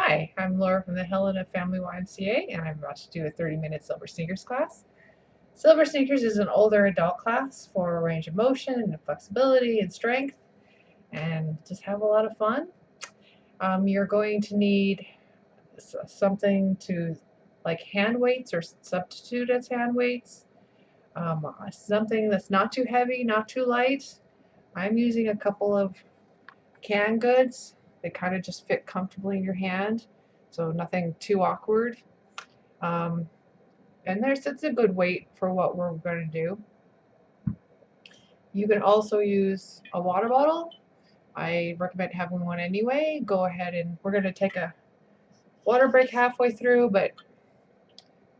Hi, I'm Laura from the Helena Family YMCA, and I'm about to do a 30-minute Silver Sneakers class. Silver Sneakers is an older adult class for range of motion and flexibility and strength, and just have a lot of fun. You're going to need something to like hand weights or substitute as hand weights, something that's not too heavy, not too light. I'm using a couple of canned goods. They kind of just fit comfortably in your hand, so nothing too awkward. Um, and it's a good weight for what we're going to do. You can also use a water bottle. I recommend having one anyway. Go ahead, and we're going to take a water break halfway through, but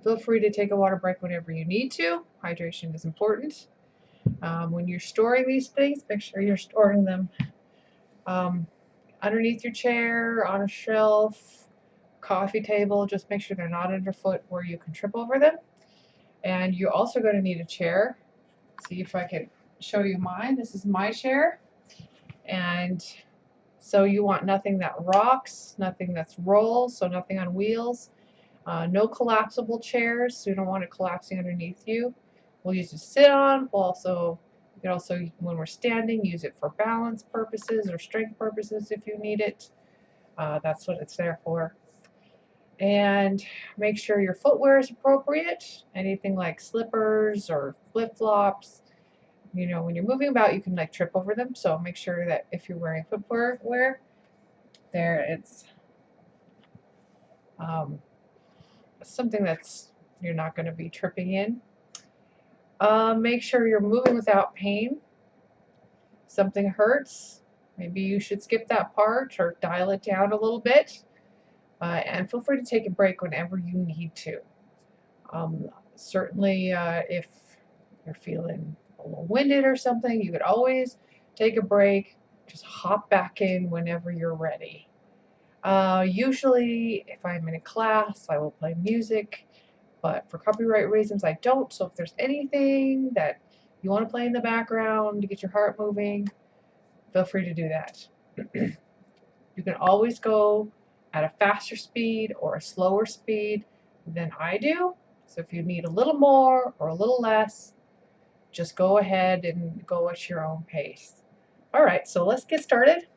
feel free to take a water break whenever you need to. Hydration is important. When you're storing these things, make sure you're storing them um, underneath your chair, on a shelf, coffee table. Just make sure they're not underfoot where you can trip over them. And you're also going to need a chair. See if I can show you mine. This is my chair. And so you want nothing that rocks, nothing that's rolls, so nothing on wheels. No collapsible chairs, so you don't want it collapsing underneath you. We'll use it to sit on. You can also, when we're standing, use it for balance purposes or strength purposes if you need it. That's what it's there for. And make sure your footwear is appropriate. Anything like slippers or flip-flops, when you're moving about, you can like trip over them. So make sure that if you're wearing footwear, it's something that's you're not going to be tripping in. Make sure you're moving without pain. Something hurts, maybe you should skip that part or dial it down a little bit. And feel free to take a break whenever you need to. Certainly, if you're feeling a little winded or something, you could always take a break. Just hop back in whenever you're ready. Usually, if I'm in a class, I will play music, but for copyright reasons, I don't. So if there's anything that you want to play in the background to get your heart moving, feel free to do that. You can always go at a faster speed or a slower speed than I do. So if you need a little more or a little less, just go ahead and go at your own pace. All right, so let's get started.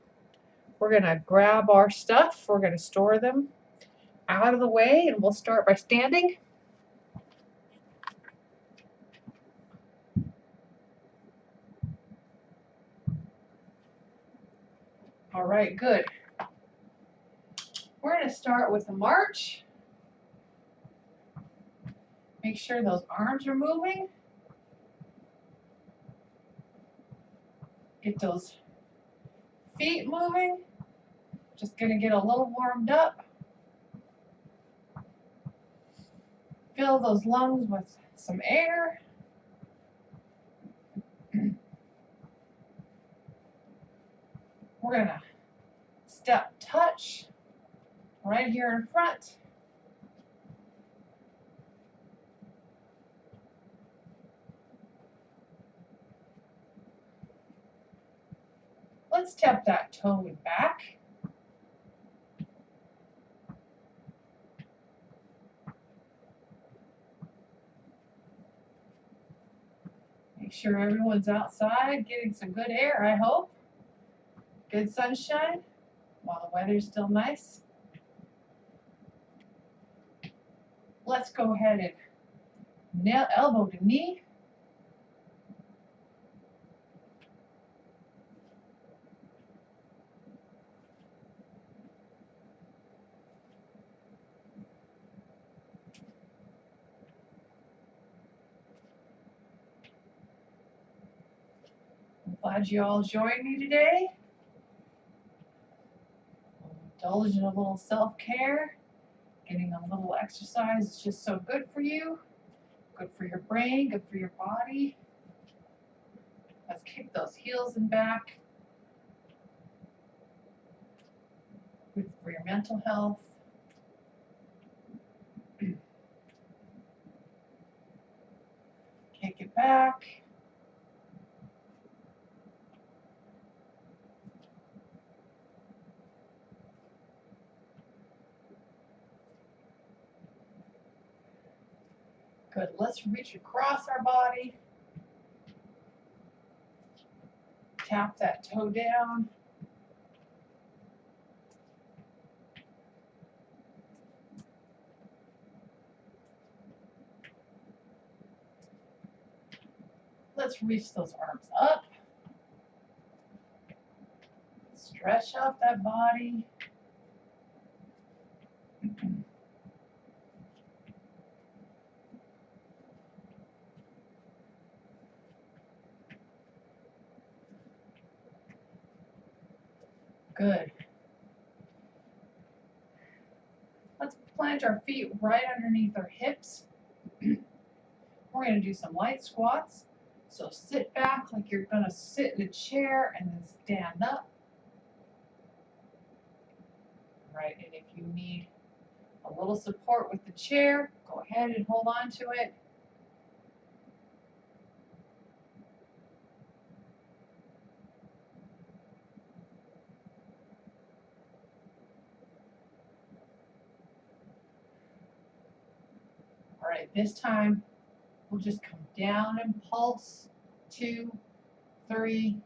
We're going to grab our stuff. We're going to store them out of the way, and we'll start by standing. All right, good. We're going to start with a march. Make sure those arms are moving. Get those feet moving. Just going to get a little warmed up. Fill those lungs with some air. We're going to step touch right here in front. Let's tap that toe back. Make sure everyone's outside getting some good air, I hope. Good sunshine while the weather's still nice. Let's go ahead and nail elbow to knee. I'm glad you all joined me today. Indulge in a little self-care. Getting a little exercise is just so good for you. Good for your brain, good for your body. Let's kick those heels and back. Good for your mental health. Kick it back. Good. Let's reach across our body. Tap that toe down. Let's reach those arms up. Stretch out that body. Good. Let's plant our feet right underneath our hips. We're going to do some light squats. So sit back like you're going to sit in a chair and then stand up. Right, and if you need a little support with the chair, go ahead and hold on to it. All right, this time we'll just come down and pulse. 2, 3,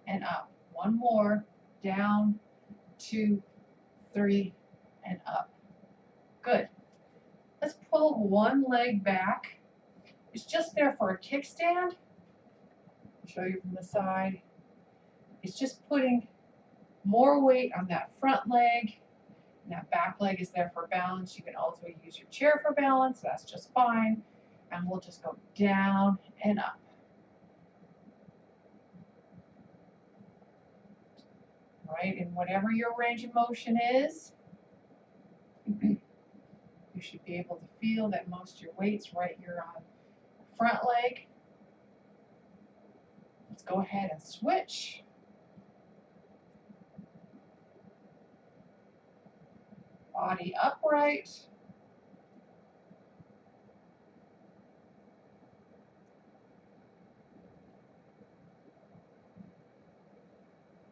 and up. One more. Down, 2, 3, and up. Good. Let's pull one leg back. It's just there for a kickstand. I'll show you from the side. It's just putting more weight on that front leg. And that back leg is there for balance. You can also use your chair for balance. That's just fine. And we'll just go down and up. Right, and whatever your range of motion is, you should be able to feel that most of your weight's right here on the front leg. Let's go ahead and switch. Body upright.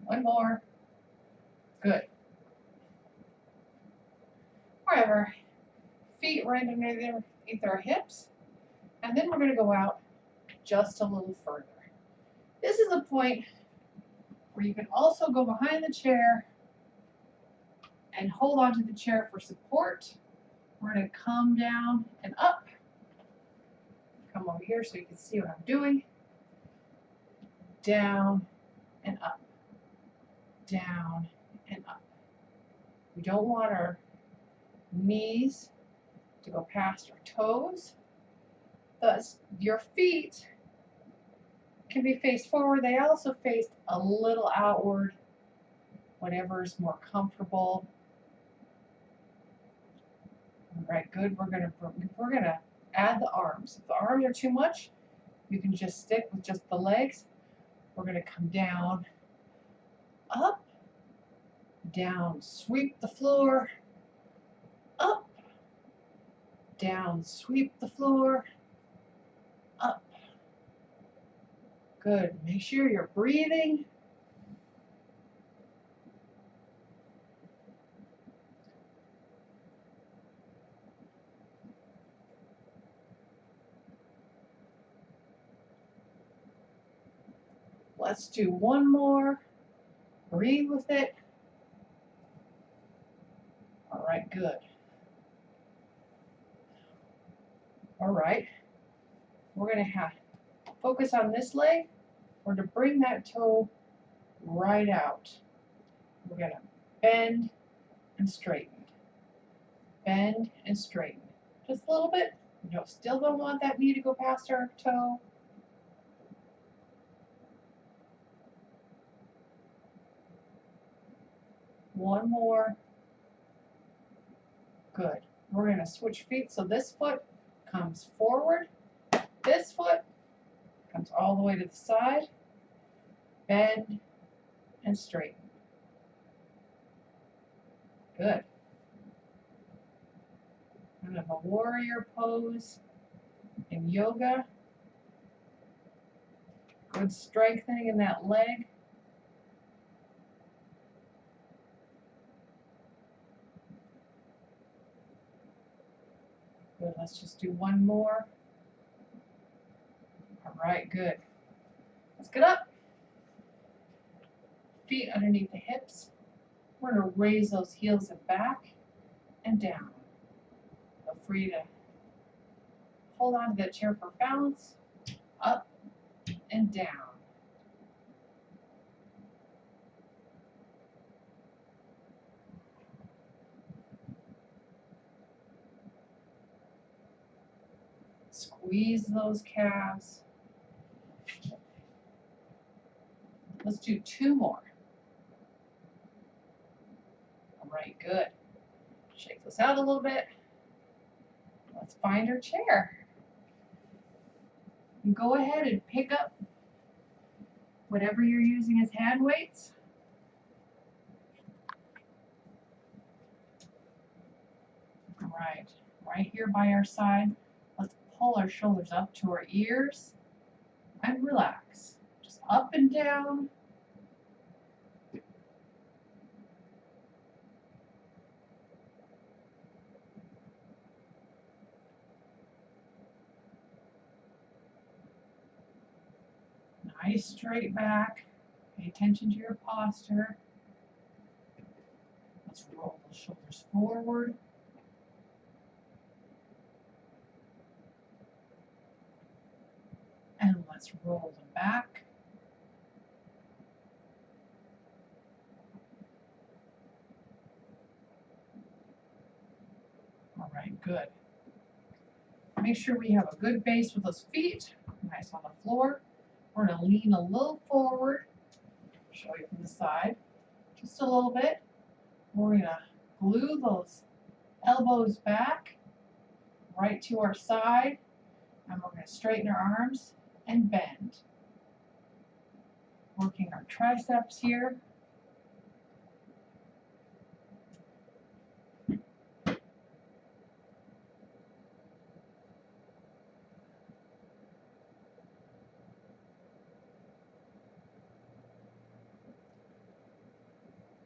One more. Good. Wherever. Feet right underneath our hips. And then we're going to go out just a little further. This is a point where you can also go behind the chair and hold onto the chair for support. We're going to come down and up. Come over here so you can see what I'm doing. Down and up. Down and up. We don't want our knees to go past our toes. Thus, your feet can be faced forward. They also face a little outward, whatever is more comfortable. All right, good. We're gonna add the arms. If the arms are too much, you can just stick with just the legs. We're gonna come down, up, down, sweep the floor, up, down, sweep the floor, up. Good. Make sure you're breathing. Let's do one more. Breathe with it. All right, good. All right. We're going to have focus on this leg. We're going to bring that toe right out. We're going to bend and straighten. Bend and straighten. Just a little bit. We still don't want that knee to go past our toe. One more. Good. We're going to switch feet so this foot comes forward. This foot comes all the way to the side. Bend and straighten. Good. Kind of a warrior pose in yoga. Good strengthening in that leg. Good. Let's just do one more. right, good. Let's get up. Feet underneath the hips. We're going to raise those heels and back and down. Feel free to hold on to that chair for balance. Up and down. Squeeze those calves. Let's do 2 more. All right, good. Shake this out a little bit. Let's find our chair. And go ahead and pick up whatever you're using as hand weights. All right here by our side. Let's pull our shoulders up to our ears and relax. Just up and down. Nice straight back. Pay attention to your posture. Let's roll the shoulders forward. And let's roll them back. All right, good. Make sure we have a good base with those feet. Nice on the floor. We're going to lean a little forward. Show you from the side. Just a little bit. We're going to glue those elbows back right to our side. And we're going to straighten our arms and bend. Working our triceps here.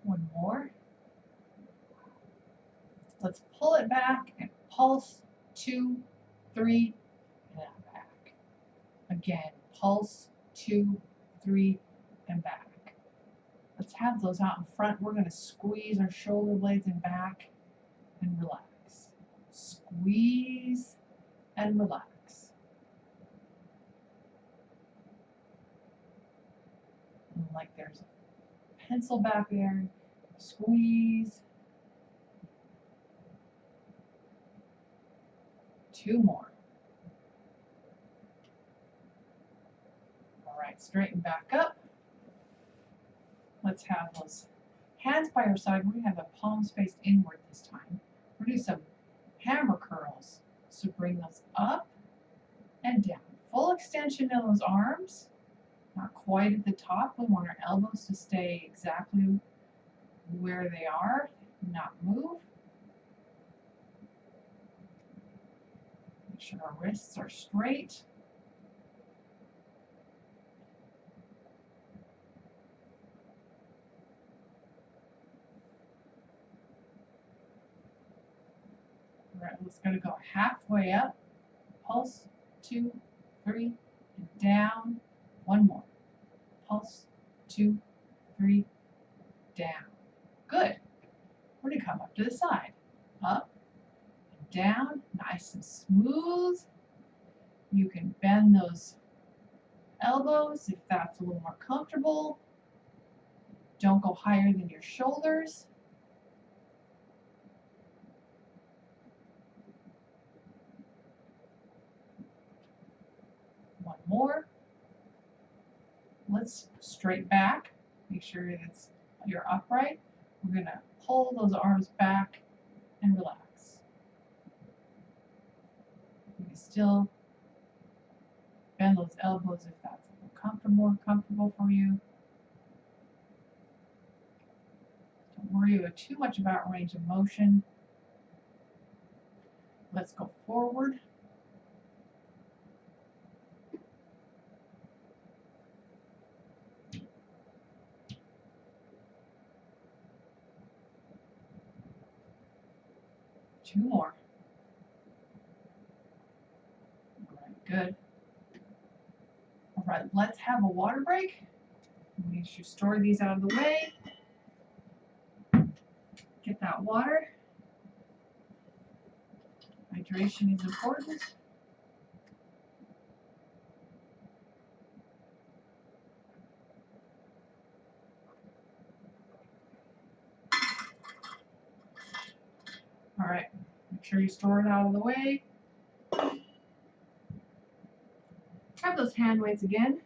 One more. Let's pull it back and pulse 2, 3, and back. Again, pulse 2, 3, and back. Let's have those out in front. We're going to squeeze our shoulder blades and back and relax. Squeeze and relax. And like there's a pencil back there. Squeeze. 2 more. All right, straighten back up. Let's have those hands by our side. We're going to have the palms faced inward this time. We're going to do some hammer curls. So bring those up and down. Full extension of those arms. Not quite at the top. We want our elbows to stay exactly where they are, not move. Make sure our wrists are straight. All right, let's go halfway up. Pulse, 2, 3, and down. 1 more. Pulse, 2, 3, down. Good. We're going to come up to the side. Up and down, nice and smooth. You can bend those elbows if that's a little more comfortable. Don't go higher than your shoulders. One more. Let's straight back. Make sure that you're upright. We're going to pull those arms back and relax. You can still bend those elbows if that's more comfortable for you. Don't worry too much about range of motion. Let's go forward. Two more. All right, good. right, let's have a water break. We should store these out of the way. Get that water. Hydration is important. All right, make sure you store it out of the way. Grab those hand weights again.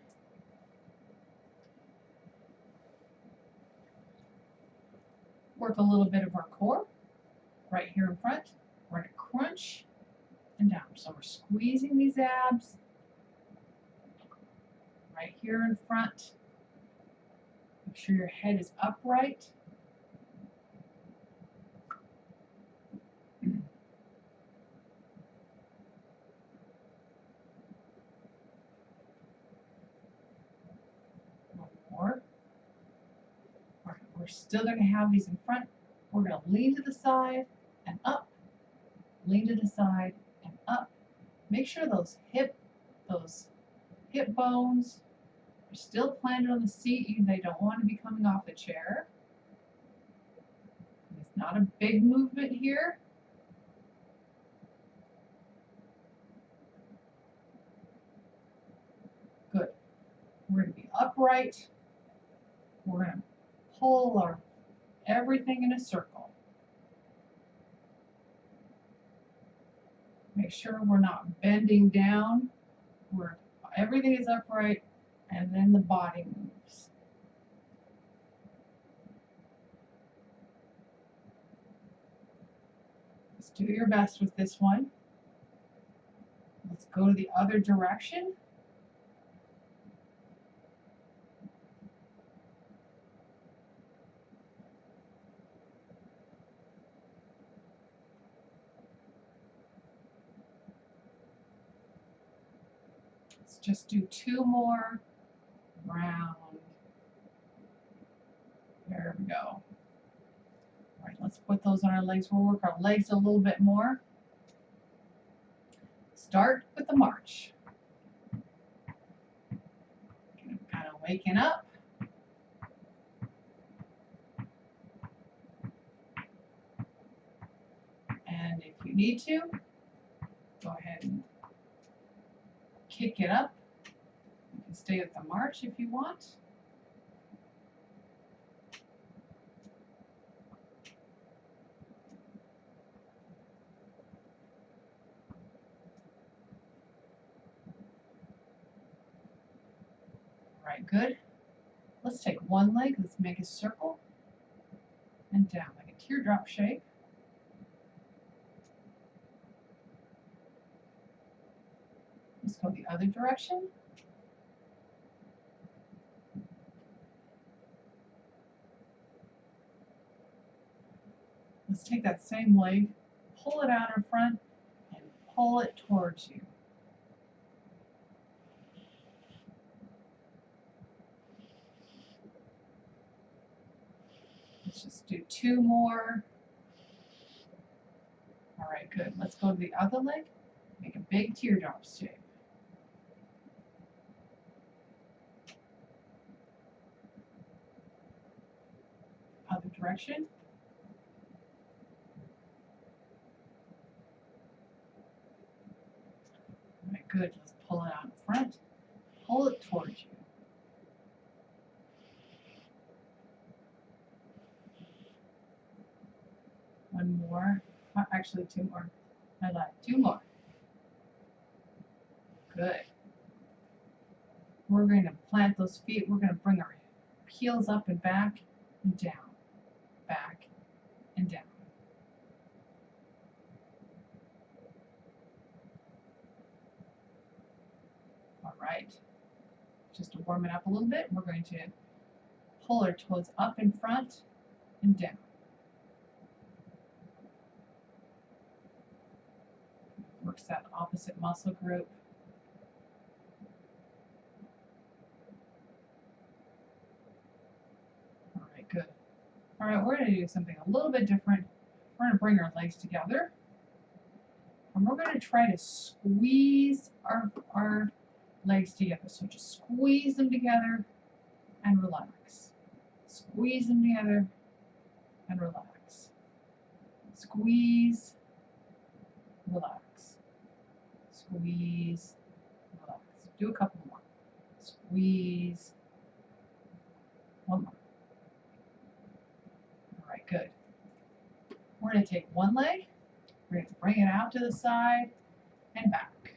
Work a little bit of our core right here in front. We're going to crunch and down. So we're squeezing these abs right here in front. Make sure your head is upright. One more. All right, we're still going to have these in front. We're going to lean to the side and up. Lean to the side and up. Make sure those hip bones are still planted on the seat. They don't want to be coming off the chair. It's not a big movement here. Good. We're going to be upright. We're going to pull our everything in a circle. Make sure we're not bending down. Everything is upright, and then the body moves. Just do your best with this one. Let's go to the other direction. Let's just do 2 more. Round. There we go. All right, let's put those on our legs. We'll work our legs a little bit more. Start with the march. Kind of waking up. And if you need to, go ahead and kick it up. You can stay with the march if you want. All right, good. Let's take one leg. Let's make a circle and down like a teardrop shape. Let's go the other direction. Let's take that same leg, pull it out in front, and pull it towards you. Let's just do 2 more. All right, good. Let's go to the other leg. Make a big teardrop shape. Other direction. All right, good. Let's pull it out in front. Pull it towards you. One more. Actually, 2 more. I lied. 2 more. Good. We're going to plant those feet. We're going to bring our heels up and back and down. Back and down. All right. Just to warm it up a little bit, we're going to pull our toes up in front and down. Works that opposite muscle group. All right, good. All right, we're going to do something a little bit different. We're going to bring our legs together. And we're going to try to squeeze our legs together. So just squeeze them together and relax. Squeeze them together and relax. Squeeze, relax. Squeeze, relax. Do a couple more. Squeeze. One more. All right, good. We're going to take one leg. We're going to bring it out to the side and back.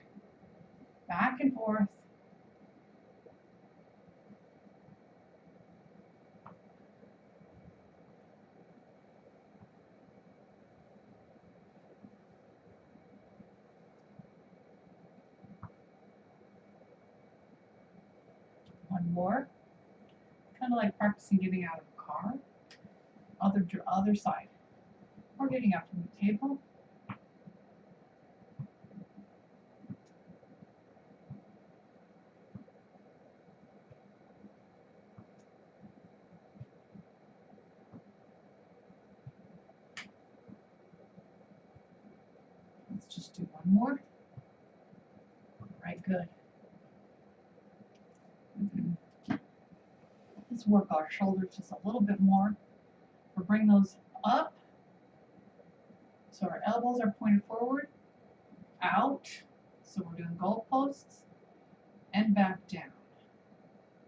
Back and forth. One more. Kind of like practicing getting out of a car. Other side. Or getting up from the table. Let's just do one more. All right, good. Let's work our shoulders just a little bit more. We'll bring those up. So our elbows are pointed forward, out. So we're doing goalposts and back down.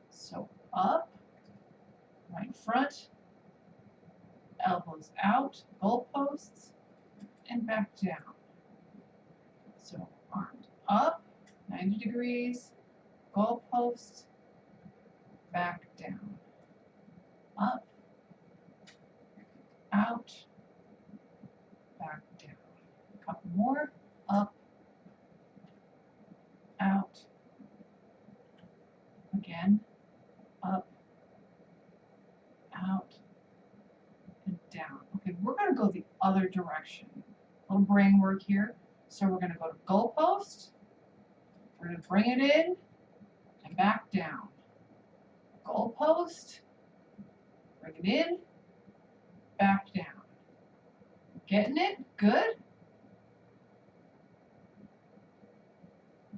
So up, right in front, elbows out, goalposts, and back down. So arms up, 90 degrees, goalposts, back down. Up, out, back down. A couple more. Up, out, again, up, out, and down. Okay, we're going to go the other direction. A little brain work here. So we're going to go to goalpost. We're going to bring it in and back down. Goalpost, bring it in, back down. Getting it? Good.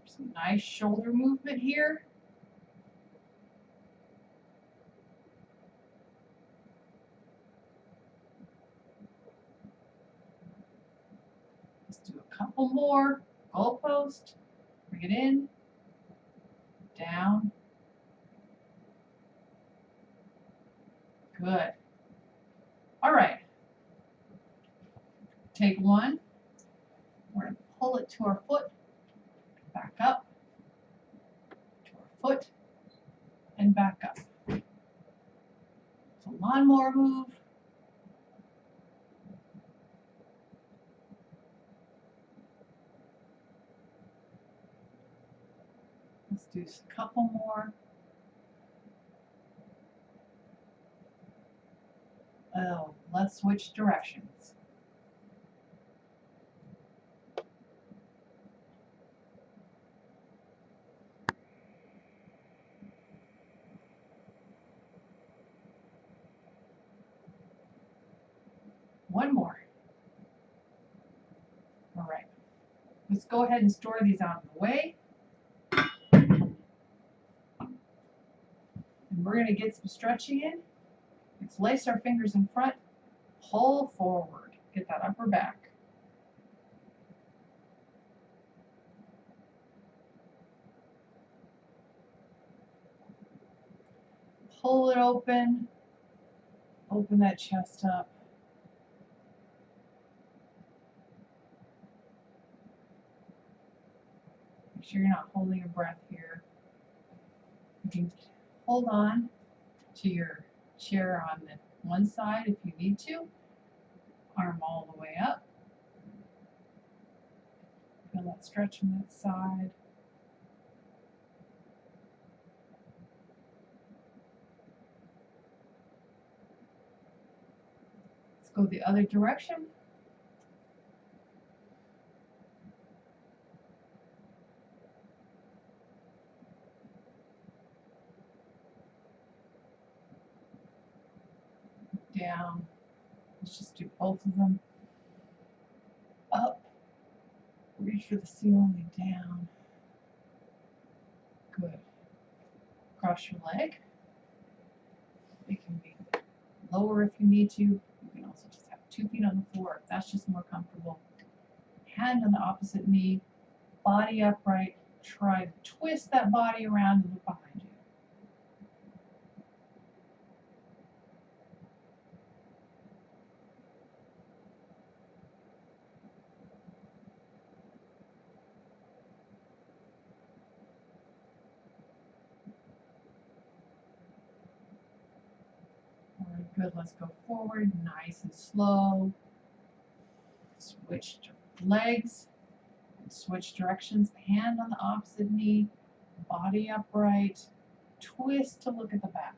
Some nice shoulder movement here. Let's do a couple more. Goalpost, bring it in, down. Good. All right. Take one. We're going to pull it to our foot, back up, to our foot, and back up. So lawnmower move. Let's do a couple more. Oh, let's switch directions. One more. All right. Let's go ahead and store these out of the way. And we're going to get some stretching in. Let's lace our fingers in front. Pull forward. Get that upper back. Pull it open. Open that chest up. Make sure you're not holding your breath here. You can hold on to your chair on the one side if you need to. Arm all the way up. Feel that stretch on that side. Let's go the other direction. Down. Let's just do both of them. Up. Reach for the ceiling and down. Good. Cross your leg. It can be lower if you need to. You can also just have 2 feet on the floor if that's just more comfortable. Hand on the opposite knee, body upright. Try to twist that body around and look behind you. All right, good. Let's go forward, nice and slow. Switch legs. Switch directions, hand on the opposite knee, body upright, twist to look at the back.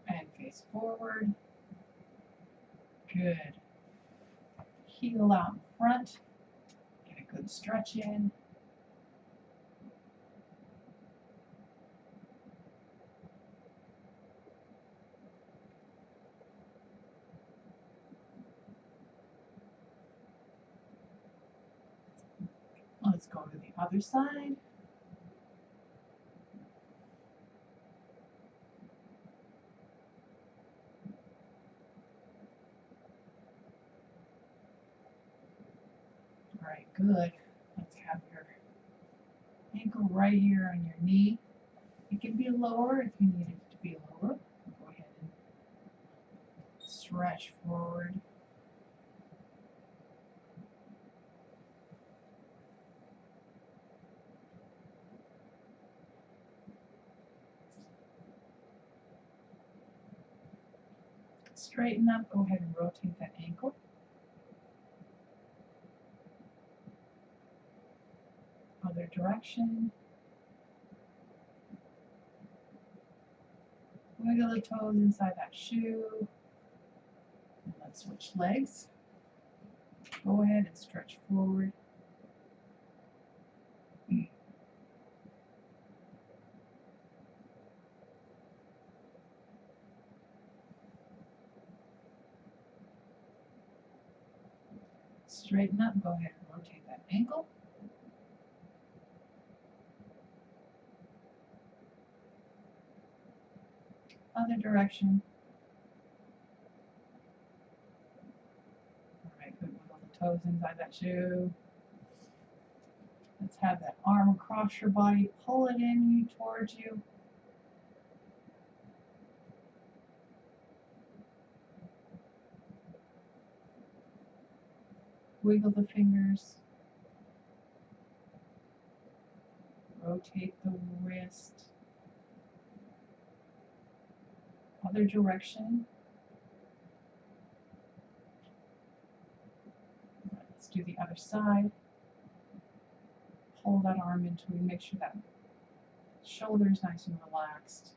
And face forward. Good. Heel out in front. Get a good stretch in. Let's go to the other side. All right, good. Let's have your ankle right here on your knee. It can be lower if you need it to be lower. Go ahead and stretch forward. Straighten up, go ahead and rotate that ankle. Other direction. Wiggle the toes inside that shoe. And let's switch legs. Go ahead and stretch forward. Straighten up, go ahead and rotate that ankle. Other direction. All right, good. Wiggle the toes inside that shoe. Let's have that arm across your body, pull it in towards you. Wiggle the fingers. Rotate the wrist. Other direction. Let's do the other side. Pull that arm into it. Make sure that shoulder is nice and relaxed.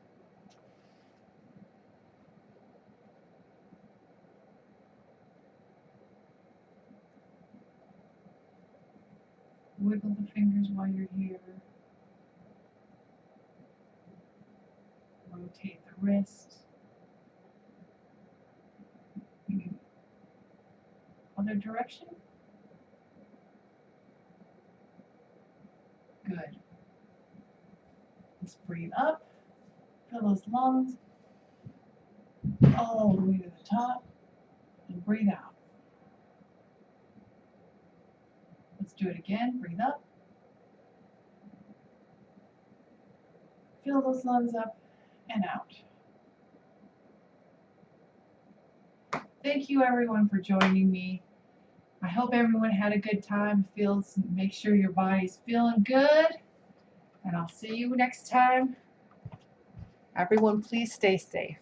Wiggle the fingers while you're here. Rotate the wrist. Other direction. Good. Let's breathe up. Fill those lungs all the way to the top. And breathe out. Let's do it again. Breathe up. Fill those lungs up and out. Thank you everyone for joining me. I hope everyone had a good time. Make sure your body's feeling good. And I'll see you next time. Everyone, please stay safe.